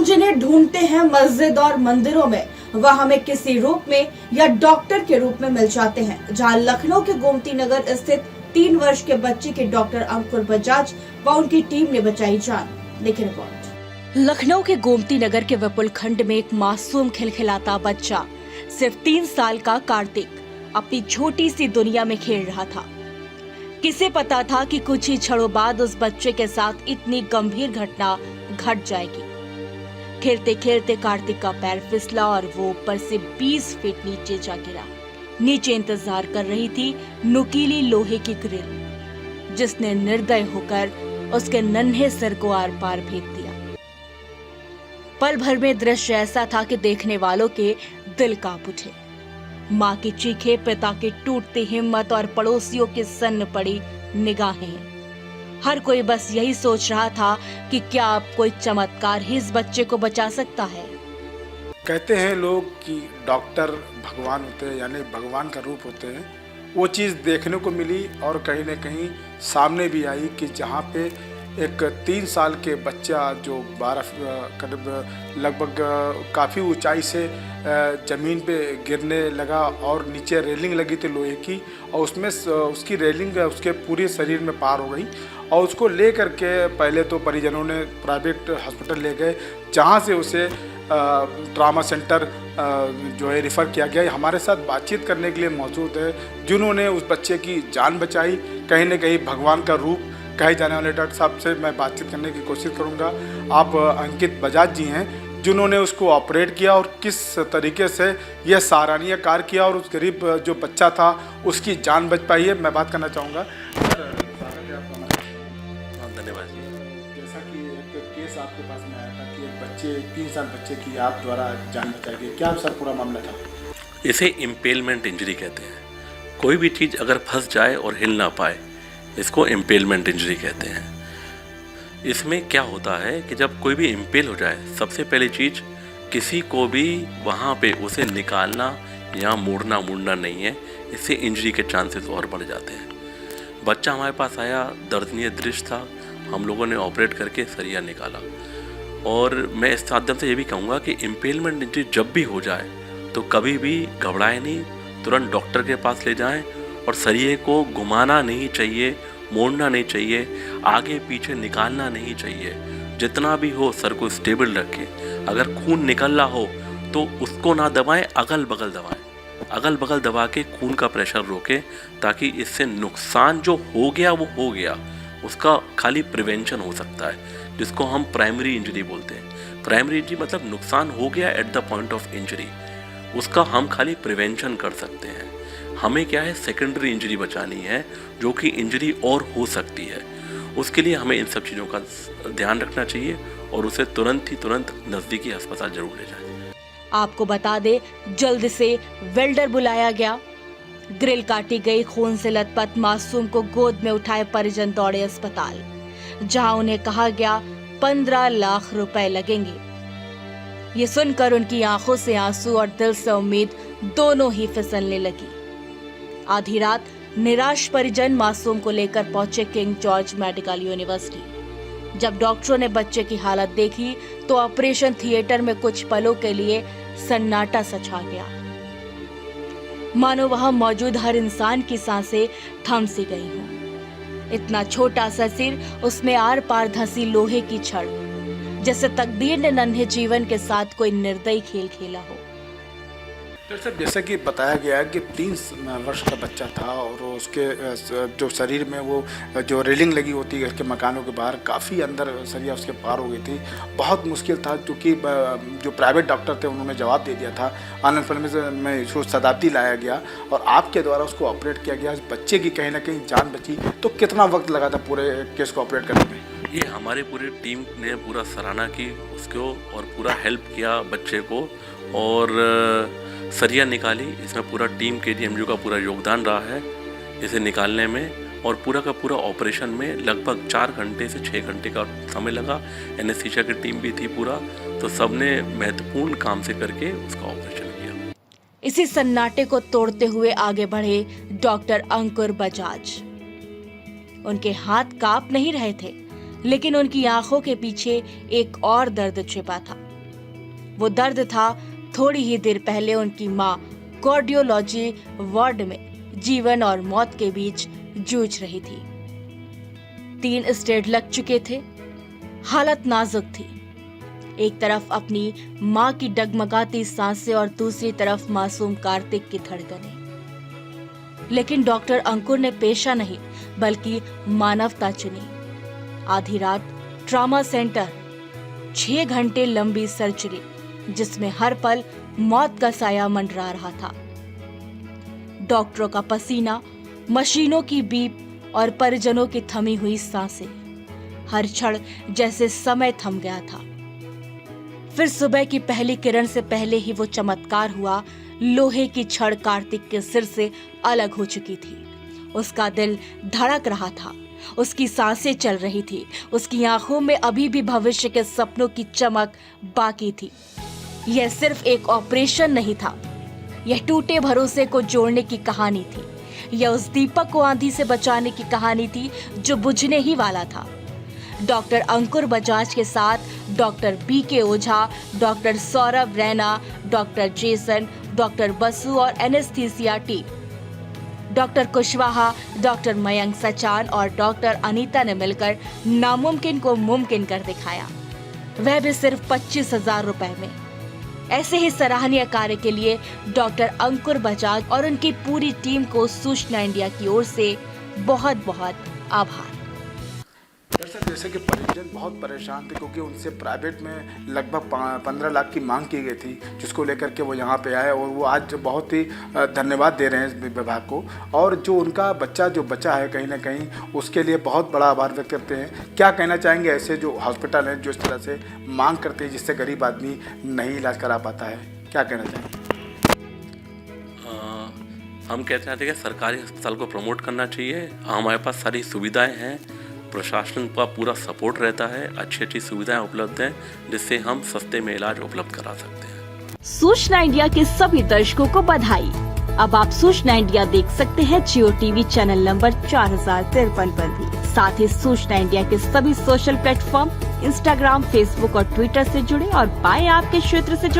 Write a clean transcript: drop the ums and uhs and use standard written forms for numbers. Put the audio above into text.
हम जिन्हें ढूंढते हैं मस्जिद और मंदिरों में, वह हमें किसी रूप में या डॉक्टर के रूप में मिल जाते हैं। जहां लखनऊ के गोमती नगर स्थित 3 वर्ष के बच्चे के डॉक्टर अंकुर बजाज व उनकी टीम ने बचाई जान। देखिए रिपोर्ट। लखनऊ के गोमती नगर के विपुल खंड में एक मासूम खिलखिलाता बच्चा सिर्फ 3 साल का कार्तिक अपनी छोटी सी दुनिया में खेल रहा था। किसे पता था कि कुछ ही क्षणों बाद उस बच्चे के साथ इतनी गंभीर घटना घट जाएगी। खेलते खेलते कार्तिक का पैर फिसला और वो ऊपर से 20 फीट नीचे जा गिरा। नीचे इंतजार कर रही थी नुकीली लोहे की ग्रिल, जिसने निर्दय होकर उसके नन्हे सिर को आर पार फेंक दिया। पल भर में दृश्य ऐसा था कि देखने वालों के दिल कांप उठे। माँ की चीखें, पिता की टूटती हिम्मत और पड़ोसियों की सन्न पड़ी निगाहें। हर कोई बस यही सोच रहा था कि क्या अब कोई चमत्कार ही इस बच्चे को बचा सकता है। कहते हैं लोग कि डॉक्टर भगवान होते हैं, यानी भगवान का रूप होते हैं। वो चीज़ देखने को मिली और कहीं न कहीं सामने भी आई कि जहाँ पे एक 3 साल के बच्चा जो 12 करीब लगभग काफ़ी ऊंचाई से ज़मीन पे गिरने लगा और नीचे रेलिंग लगी थी लोहे की, और उसमें उसकी रेलिंग उसके पूरे शरीर में पार हो गई। और उसको ले करके पहले तो परिजनों ने प्राइवेट हॉस्पिटल ले गए, जहाँ से उसे ट्रामा सेंटर जो है रेफ़र किया गया। हमारे साथ बातचीत करने के लिए मौजूद है जिन्होंने उस बच्चे की जान बचाई। कहीं न कहीं भगवान का रूप कहे जाने वाले डॉक्टर साहब से मैं बातचीत करने की कोशिश करूंगा। आप अंकित बजाज जी हैं जिन्होंने उसको ऑपरेट किया और किस तरीके से यह सराहनीय कार्य किया और उस गरीब जो बच्चा था उसकी जान बच पाई है। मैं बात करना चाहूँगा। धन्यवाद जी। जैसा कि एक केस आपके पास में आया था कि एक बच्चे 3 साल बच्चे की आप द्वारा जान बचाई गई, क्या सर पूरा मामला था? इसे इम्पेलमेंट इंजरी कहते हैं। कोई भी चीज़ अगर फंस जाए और हिल ना पाए, इसको इम्पेलमेंट इंजरी कहते हैं। इसमें क्या होता है कि जब कोई भी इम्पेल हो जाए, सबसे पहली चीज़ किसी को भी वहाँ पे उसे निकालना या मुड़ना नहीं है। इससे इंजरी के चांसेस और बढ़ जाते हैं। बच्चा हमारे पास आया, दर्दनीय दृश्य था, हम लोगों ने ऑपरेट करके सरिया निकाला। और मैं इस माध्यम से ये भी कहूँगा कि इम्पेलमेंट इंजरी जब भी हो जाए तो कभी भी घबराए नहीं, तुरंत डॉक्टर के पास ले जाएं और सरिये को घुमाना नहीं चाहिए, मोड़ना नहीं चाहिए, आगे पीछे निकालना नहीं चाहिए। जितना भी हो सर को स्टेबल रखें। अगर खून निकल रहा हो तो उसको ना दबाएं, अगल बगल दबाएं। अगल बगल दबा के खून का प्रेशर रोकें, ताकि इससे नुकसान जो हो गया वो हो गया, उसका खाली प्रिवेंशन हो सकता है, जिसको हम प्राइमरी इंजरी बोलते हैं। प्राइमरी इंजरी मतलब नुकसान हो गया at the point of injury, उसका हम खाली प्रिवेंशन कर सकते हैं। हमें क्या है, सेकेंडरी इंजरी बचानी है, जो कि इंजरी और हो सकती है। उसके लिए हमें इन सब चीज़ों का ध्यान रखना चाहिए और उसे तुरंत नज़दीकी अस्पताल जरूर ले जाएं। आपको बता दे, जल्द से वेल्डर बुलाया गया। ग्रिल काटी गई। खून से लथपथ मासूम को गोद में उठाए परिजन दौड़े अस्पताल, जहां उन्हें कहा गया 15 लाख रुपए लगेंगे। ये सुनकर उनकी आंखों से आंसू और दिल से उम्मीद दोनों ही फिसलने लगी। आधी रात निराश परिजन मासूम को लेकर पहुंचे किंग जॉर्ज मेडिकल यूनिवर्सिटी। जब डॉक्टरों ने बच्चे की हालत देखी तो ऑपरेशन थिएटर में कुछ पलों के लिए सन्नाटा सा छा गया, मानो वहां मौजूद हर इंसान की सांसें थम सी गई हों। इतना छोटा सा सिर, उसमें आर पार धंसी लोहे की छड़, जैसे तकदीर ने नन्हे जीवन के साथ कोई निर्दयी खेल खेला हो। डॉक्टर साहब, जैसा कि बताया गया है कि 3 वर्ष का बच्चा था और उसके जो शरीर में वो जो रेलिंग लगी होती है घर के मकानों के बाहर, काफ़ी अंदर सरिया उसके पार हो गई थी। बहुत मुश्किल था, क्योंकि जो प्राइवेट डॉक्टर थे उन्होंने जवाब दे दिया था। आनंद फल में उसको शताब्दी लाया गया और आपके द्वारा उसको ऑपरेट किया गया। बच्चे की कहीं ना कहीं जान बची। तो कितना वक्त लगा था पूरे केस को ऑपरेट करने में? ये हमारी पूरी टीम ने पूरा सराहना की उसको और पूरा हेल्प किया बच्चे को, और सरिया निकाली। इसमें पूरा टीम KGMU का पूरा योगदान रहा है इसे निकालने में, और पूरा का पूरा ऑपरेशन में लगभग 4 घंटे से 6 घंटे का समय लगा। एनेस्थीसिया की टीम भी थी पूरा, तो सबने महत्वपूर्ण काम से करके उसका ऑपरेशन किया। इसी सन्नाटे को तोड़ते हुए आगे बढ़े डॉक्टर अंकुर बजाज। उनके हाथ कांप नहीं रहे थे, लेकिन उनकी आंखों के पीछे एक और दर्द छिपा था। वो दर्द था थोड़ी ही देर पहले उनकी माँ कार्डियोलॉजी वार्ड में जीवन और मौत के बीच जूझ रही थी। 3 स्टेज लग चुके थे, हालत नाजुक थी। एक तरफ अपनी माँ की डगमगाती सांसें और दूसरी तरफ मासूम कार्तिक की धड़कनें। लेकिन डॉक्टर अंकुर ने पेशा नहीं बल्कि मानवता चुनी। आधी रात ट्रॉमा सेंटर, 6 घंटे लंबी सर्जरी जिसमें हर पल मौत का साया मंडरा रहा था। डॉक्टरों का पसीना, मशीनों की बीप और परिजनों की थमी हुई सांसें, हर क्षण जैसे समय थम गया था। फिर सुबह की पहली किरण से पहले ही वो चमत्कार हुआ। लोहे की छड़ कार्तिक के सिर से अलग हो चुकी थी। उसका दिल धड़क रहा था, उसकी सांसें चल रही थी, उसकी आंखों में अभी भी भविष्य के सपनों की चमक बाकी थी। यह सिर्फ एक ऑपरेशन नहीं था, यह टूटे भरोसे को जोड़ने की कहानी थी। यह उस दीपक को आंधी से बचाने की कहानी थी जो बुझने ही वाला था। डॉक्टर अंकुर बजाज के साथ doctor BK Ojha, doctor Saurabh Raina, doctor Jason, doctor Basu और anaesthesia team, doctor Kushwaha, doctor Mayank Sachan और डॉक्टर अनीता ने मिलकर नामुमकिन को मुमकिन कर दिखाया, वह भी सिर्फ 25,000 रुपए में। ऐसे ही सराहनीय कार्य के लिए डॉक्टर अंकुर बजाज और उनकी पूरी टीम को सूचना इंडिया की ओर से बहुत बहुत आभार। दरअसल जैसे कि परिजन बहुत परेशान थे क्योंकि उनसे प्राइवेट में लगभग 15 लाख की मांग की गई थी, जिसको लेकर के वो यहाँ पे आए और वो आज बहुत ही धन्यवाद दे रहे हैं इस विभाग को। और जो उनका बच्चा जो बचा है कहीं ना कहीं उसके लिए बहुत बड़ा आभार व्यक्त करते हैं। क्या कहना चाहेंगे ऐसे जो हॉस्पिटल हैं जो इस तरह से मांग करते हैं जिससे गरीब आदमी नहीं इलाज करा पाता है, क्या कहना चाहेंगे? हम कहते हैं कि सरकारी अस्पताल को प्रमोट करना चाहिए। हमारे पास सारी सुविधाएं हैं, प्रशासन का पूरा सपोर्ट रहता है, अच्छी सुविधाएं उपलब्ध हैं जिससे हम सस्ते में इलाज उपलब्ध करा सकते हैं। सूचना इंडिया के सभी दर्शकों को बधाई। अब आप सूचना इंडिया देख सकते हैं जियो टीवी चैनल नंबर 4053 पर भी। साथ ही सूचना इंडिया के सभी सोशल प्लेटफॉर्म इंस्टाग्राम, फेसबुक और ट्विटर से जुड़े और पाएं आपके क्षेत्र से जुड़े